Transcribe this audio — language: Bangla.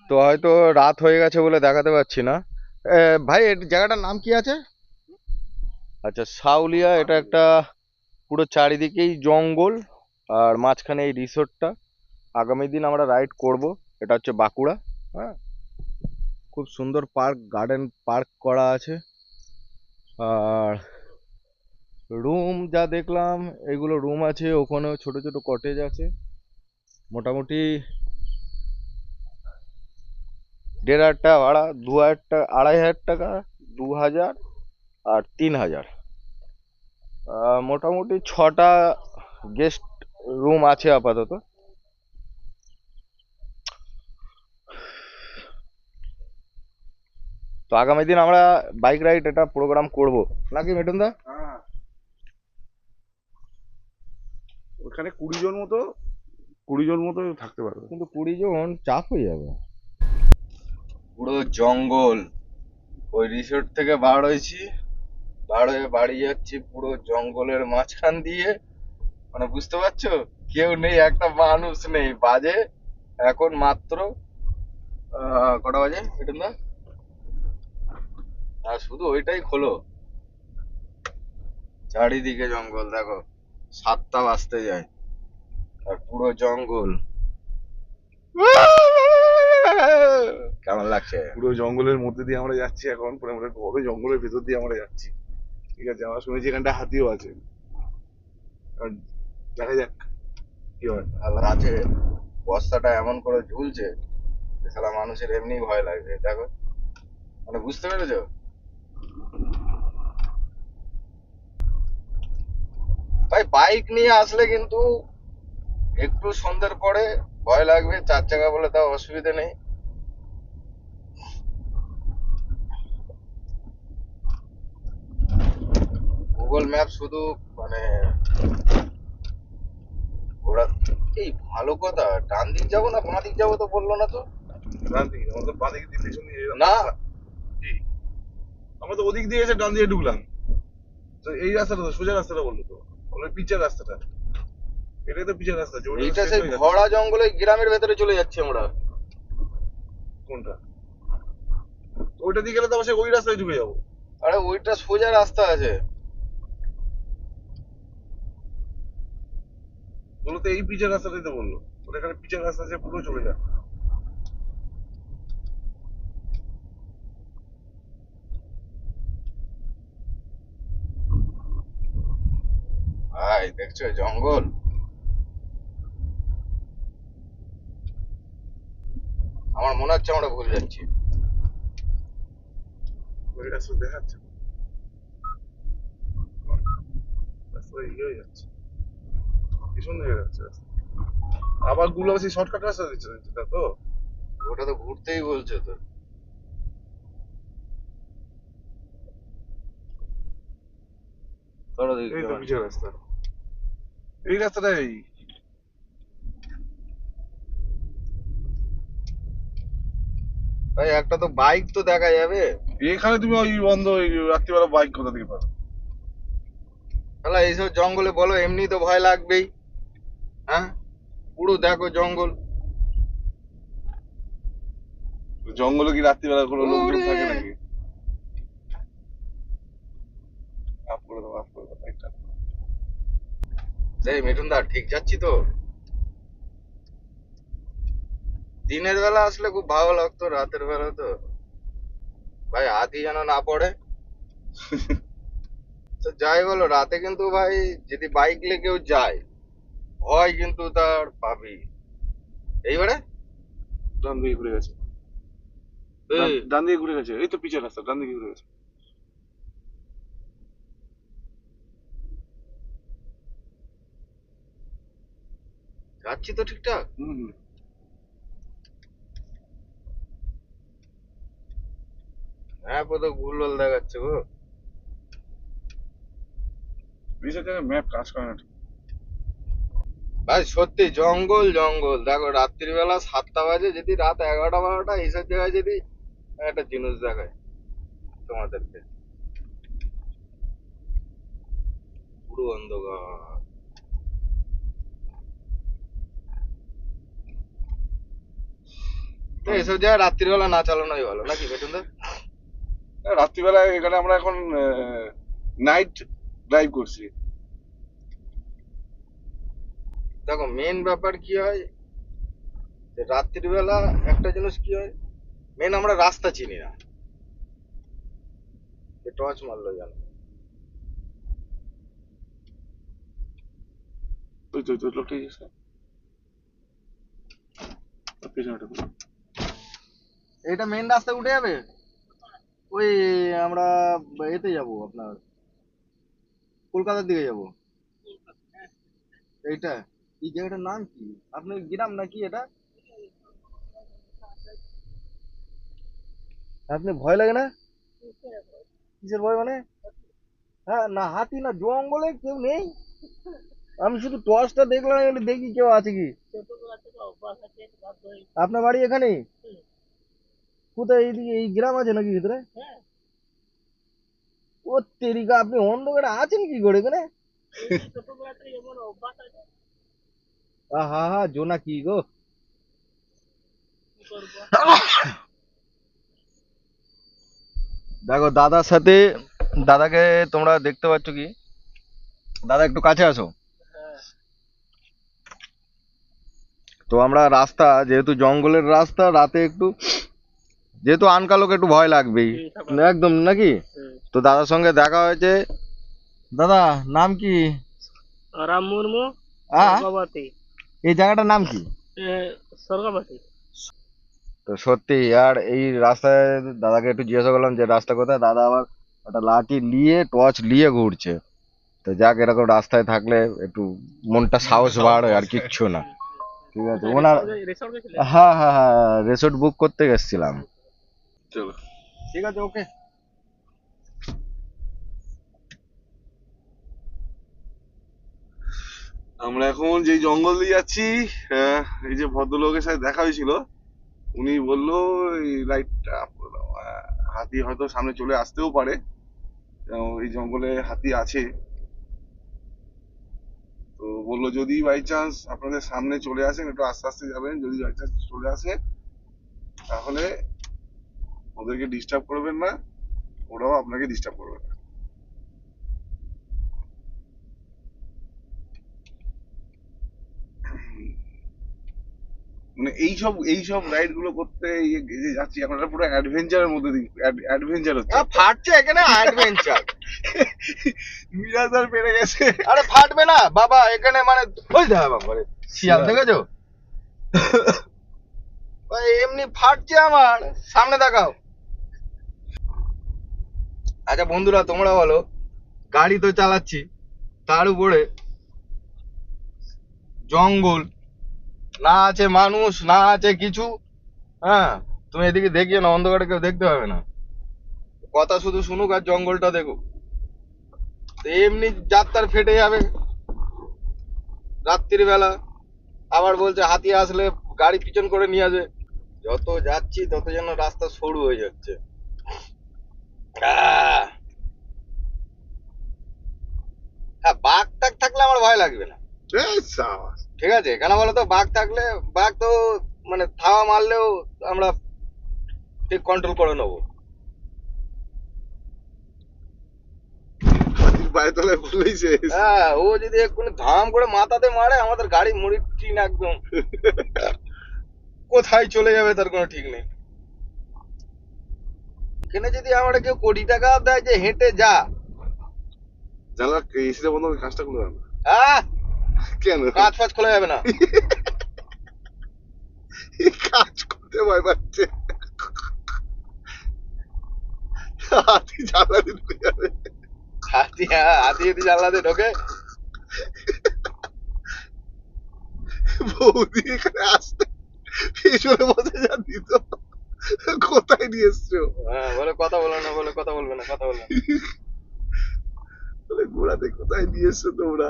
তো হয়তো রাত হয়ে গেছে বলে দেখাতে পারছি না। ভাই এই জায়গাটার নাম কি আছে? আচ্ছা, সাউলিয়া। এটা একটা পুরো চারিদিকেই জঙ্গল, আর মাঝখানে এই রিসোর্টটা। আগামী দিন আমরা রাইড করব। এটা হচ্ছে বাঁকুড়া। হ্যাঁ, খুব সুন্দর পার্ক, গার্ডেন পার্ক করা আছে। আর রুম যা দেখলাম, এগুলো রুম আছে, ওখানেও ছোট ছোট কটেজ আছে। মোটামুটি 1,500 টাকা ভাড়া, 2,000 টাকা, 2,500 টাকা, 2,000 আর 3,000। মোটামুটি 6টা গেস্ট রুম আছে আপাতত। তো আগামী দিন আমরা বাইক রাইড এটা প্রোগ্রাম করব, নাকি মিঠুন দা? হ্যাঁ, ওখানে 20 জন মতো থাকতে পারবে। কিন্তু 20 জন চাপ হয়ে যাবে। পুরো জঙ্গল। ওই রিসোর্ট থেকে বার হয়েছি, বার হয়ে বাড়ি যাচ্ছি পুরো জঙ্গলের মাঝখান দিয়ে। মানে বুঝতে পারছো, কেউ নেই, একটা মানুষ নেই। বাজে এখন মাত্র কটা বাজে মিঠুন দা? আর শুধু ওইটাই খোলো, চারিদিকে জঙ্গল দেখো। 7টা বাজতে যায় আর পুরো জঙ্গল। কেমন লাগছে? পুরো জঙ্গলের মধ্যে দিয়ে আমরা যাচ্ছি এখন, পুরো আমরা বড় জঙ্গলের ভেতর দিয়ে আমরা যাচ্ছি। ঠিক আছে, আমরা শুনেছি এখানটা হাতিও আছে। আর দেখা যাক কি হয়। আল্লাহ আছে। বস্তাটা এমন করে ঝুলছে যে শালা মানুষের এমনি ভয় লাগছে দেখো। মানে বুঝতে পেরেছো? ভাই বাইক নিয়ে আসলে কিন্তু একটু সন্ধ্যের পরে ভয় লাগবে, 4 চাকা বলে তাও অসুবিধা নেই। গুগল ম্যাপ শুধু মানে ওরা, এই ভালো কথা, ডান দিক যাবো না বাঁ দিক যাবো তো বললো না তো। ডান দিকে আমাদের বাঁ দিকে দিয়ে পেছন দিয়ে না, রাস্তা। কি, আমরা তো ওদিক দিয়ে এসে ডান দিয়ে ঢুকলাম। তো এই রাস্তাটা তো সোজা রাস্তাটা বললো তো, ওই পিচের রাস্তাটা। এটাই তো পিচের রাস্তা, যে ওটা তো এইটা শেষ সেই হয়ে যাচ্ছে। ভরা জঙ্গলে গ্রামের ভেতরে চলে যাচ্ছি আমরা। কোনটা? তো ওইটা দিয়ে গেলে তো আবার সেই ওই রাস্তায় ঢুকে যাবো। আরে ওইটা সোজা রাস্তা আছে। বললো তো এই পিচের রাস্তাটাই তো বললো। ওটা এখানে পিচের রাস্তা আছে, পুরো চলে যায়। ভাই দেখছো জঙ্গল? আমার মনে হচ্ছে আমরা ভুল যাচ্ছি। ওই রাস্তা দেখাচ্ছে, রাস্তা ইয়ে হয়ে যাচ্ছে, ভীষণ হয়ে যাচ্ছে রাস্তা। আবার গুলো সেই শর্টকাট রাস্তা দিচ্ছে না তো। ওটা তো ঘুরতেই বলছে তো। চলো দেখি এই তো কেমন। পিচের রাস্তা, এই রাস্তাটাই। ভাই একটা তো বাইক তো দেখা যাবে। এখানে তুমি ওই বন্ধ ওই রাত্রিবেলা বাইক কোথা থেকে পাবে? তাহলে এইসব জঙ্গলে বলো এমনি তো ভয় লাগবেই। হ্যাঁ, পুরো দেখো জঙ্গল। জঙ্গলে কি রাত্রিবেলা কোনো লোকজন ওরে, থাকে নাকি? আপ করে দাও, আপ করে দাও বাইকটা। এই মিঠুন দা ঠিক যাচ্ছি তো? দিনের বেলা আসলে খুব ভালো লাগতো, রাতের বেলা তো ভাই হাতি যেন না পড়ে। তো যাই বলো, রাতে কিন্তু ভাই যদি বাইক নিয়ে কেউ যায়, ভয় কিন্তু তার পাবি। এইবারে ডান দিকে ঘুরে গেছে, ডান এই ডান দিকে ঘুরে গেছে, এই তো পিচের রাস্তা, ডান দিকে ঘুরে গেছে। যাচ্ছি তো ঠিকঠাক? হুম হুম। হ্যাঁ, তো ভুলভাল দেখাচ্ছে গো। এইসব জায়গায় ম্যাপ কাজ করে না ঠিক। ভাই সত্যি জঙ্গল জঙ্গল দেখো, রাত্রিবেলা 7টা বাজে, যদি রাত 11টা 12টা এইসব জায়গায় যদি একটা জিনিস দেখায় তোমাদেরকে, পুরো অন্ধকার। তো এসব জায়গায় রাত্রিবেলা না চালানোই ভালো নাকি পেটুনদা? রাত্রিবেলা এখানে আমরা এখন নাইট ড্রাইভ করছি। দেখো মেন ব্যাপার কি হয়, যে রাত্রিবেলা একটা জিনিস কি হয়, মেন আমরা রাস্তা চিনি না, টর্চ মারলো জানো। ওই তো লোকটা গেছে পেছনে ঢুকলো। এটা মেন রাস্তা উঠে যাবে, ওই আমরা এতে যাব আপনার কলকাতার দিকে যাব। এইটা এই জায়গাটার নাম কি, আপনার গ্রাম নাকি এটা? আপনি ভয় লাগে না? কিসের ভয় মানে? হ্যাঁ না, হাতি না, জঙ্গলে কেউ নেই, আমি শুধু টর্চটা দেখলাম, একটু দেখি কেউ আছে কি। আপনার বাড়ি এখানেই? কোথায়, এইদিকে এই গ্রাম আছে নাকি ভিতরে? ও তেরিকা, আপনি অন্ধকারে আছেন কি করে এখানে? হা হা জোনাকি গো। দেখো দাদার সাথে, দাদাকে তোমরা দেখতে পাচ্ছ কি? দাদা একটু কাছে আসো। তো আমরা রাস্তা, যেহেতু জঙ্গলের রাস্তা, রাতে একটু যেহেতু আনকালোকে একটু ভয় লাগবেই একদম নাকি। তো দাদার সঙ্গে দেখা হয়েছে। দাদা নাম কি? রাম মুর্মু, হ্যাঁ, সর্গবতী, এই জায়গাটার নাম কি? সর্গবতী। তো সত্যি, আর এই রাস্তায় দাদাকে একটু জিজ্ঞাসা করলাম যে রাস্তা কোথায়, দাদা আবার একটা লাঠি নিয়ে টর্চ নিয়ে ঘুরছে। তো যাক, এরকম রাস্তায় থাকলে একটু মনটা সাহস বাড়ে, আর কিচ্ছু না। ঠিক আছে ওনার, রিসর্ট গেছিলে? হ্যাঁ হ্যাঁ হ্যাঁ, রিসোর্ট বুক করতে গেছিলাম। চলো ঠিক আছে, ওকে। আমরা এখন যে জঙ্গল দিয়ে যাচ্ছি, এই যে ভদ্রলোকের সাথে দেখা হয়েছিল, উনি বললো এই রাইটটা হাতি হয়তো সামনে চলে আসতেও পারে, এই জঙ্গলে হাতি আছে। তো বললো যদি বাই চান্স আপনাদের সামনে চলে আসেন, একটু আস্তে আস্তে যাবেন, যদি বাই চান্স চলে আসে তাহলে ওদেরকে ডিস্টার্ব করবেন না, ওরাও আপনাকে ডিস্টার্ব করবে না। মানে এইসব রাইড গুলো করতে এই যে যাচ্ছি এখন, এটা পুরো অ্যাডভেঞ্চারের মধ্যে দিয়ে, অ্যাডভেঞ্চার হচ্ছে। ফাটছে এখানে অ্যাডভেঞ্চার। বিরাজার বেড়ে গেছে। আরে ফাটবে না বাবা এখানে, মানে ওই দেখা বাবা শিয়াল দেখেছো? ওই এমনি ফাটছে আমার সামনে, দেখাও। আচ্ছা বন্ধুরা, তোমরা বলো, গাড়ি তো চালাচ্ছি, তার উপরে জঙ্গল, না আছে মানুষ, না আছে কিছু। হ্যাঁ, তুমি এদিকে দেখিয়ে না, অন্ধকারে কেউ দেখতে পাবে না, কথা শুধু শুনুক আর জঙ্গলটা দেখুক। তো এমনি যাত্রার ফেটে যাবে রাত্রির বেলা, আবার বলছে হাতি আসলে গাড়ি পিছন করে নিয়ে আসবে। যত যাচ্ছি তত যেন রাস্তা সরু হয়ে যাচ্ছে। আহ! হ্যাঁ, বাঘ টাক থাকলে আমার ভয় লাগবে না, ঠিক আছে? কেন বলো তো, বাঘ থাকলে, বাঘ তো মানে থাওয়া মারলেও আমরা ঠিক কন্ট্রোল করে নেবো। হাতির পায়ে তলায় বললেই শেষ। হ্যাঁ, ও যদি এক্ষুনি ধাম করে মাথাতে মারে, আমাদের গাড়ি মুড়ি ট্রিন একদম কোথায় চলে যাবে তার কোনো ঠিক নেই। এখানে যদি আমরা কেউ কোটি টাকা দেয় যে হেঁটে যা, জানলা এসিটা বন্ধ করে কাজটা খুলে দেন। হ্যাঁ, কেন কাজ ফাজ খোলা যাবে না। কাজ করতে ভয় পাচ্ছে? হাতি জানলা দিয়ে ঢুকে যাবে। হাতি, হ্যাঁ, হাতি যদি জানলাতে ঢোকে। বৌদি এখানে আসতে পেছনে বসে যা দিত, কোথায় নিয়ে এসছো? হ্যাঁ, বলে কথা বলো না, বলে কথা বলবে না, কথা বলবে না। বলে ঘোড়াতে কোথায় নিয়ে এসছো তোমরা?